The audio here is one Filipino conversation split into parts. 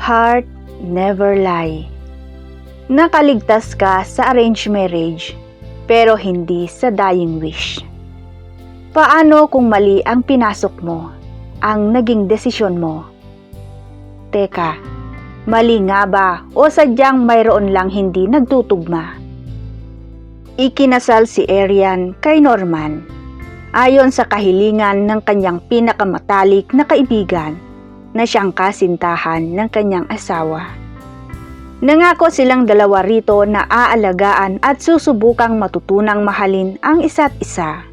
heart never lie. Nakaligtas ka sa arranged marriage, pero hindi sa dying wish. Paano kung mali ang pinasok mo, ang naging desisyon mo? Teka, mali nga ba o sadyang mayroon lang hindi nagtutugma? Ikinasal si Arian kay Norman, ayon sa kahilingan ng kanyang pinakamatalik na kaibigan na siyang kasintahan ng kanyang asawa. Nangako silang dalawa rito na aalagaan at susubukang matutunang mahalin ang isa't isa.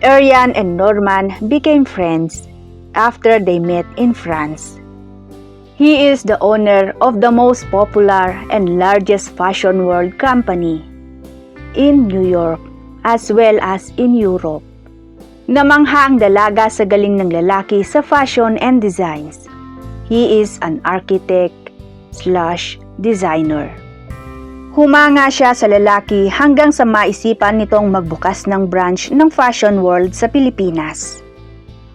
Arian and Norman became friends after they met in France. He is the owner of the most popular and largest fashion world company in New York as well as in Europe. Namangha ang dalaga sa galing ng lalaki sa fashion and designs. He is an architect/designer. Humanga siya sa lalaki hanggang sa maisipan nitong magbukas ng branch ng fashion world sa Pilipinas,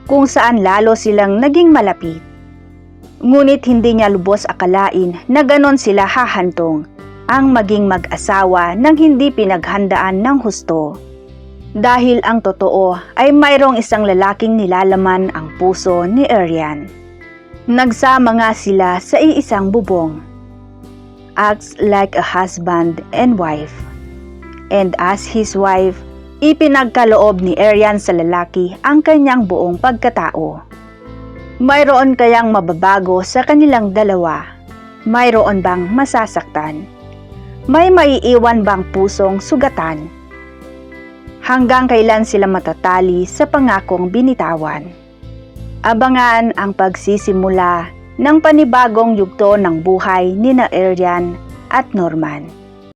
kung saan lalo silang naging malapit. Ngunit hindi niya lubos akalain na ganon sila hahantong ang maging mag-asawa nang hindi pinaghandaan ng husto. Dahil ang totoo ay mayroong isang lalaking nilalaman ang puso ni Arian. Nagsama nga sila sa iisang bubong. Acts like a husband and wife. And as his wife, ipinagkaloob ni Arian sa lalaki ang kanyang buong pagkatao. Mayroon kayang mababago sa kanilang dalawa? Mayroon bang masasaktan? May maiiwan bang pusong sugatan? Hanggang kailan sila matatali sa pangakong binitawan? Abangan ang pagsisimula ng panibagong yugto ng buhay ni Arian at Norman.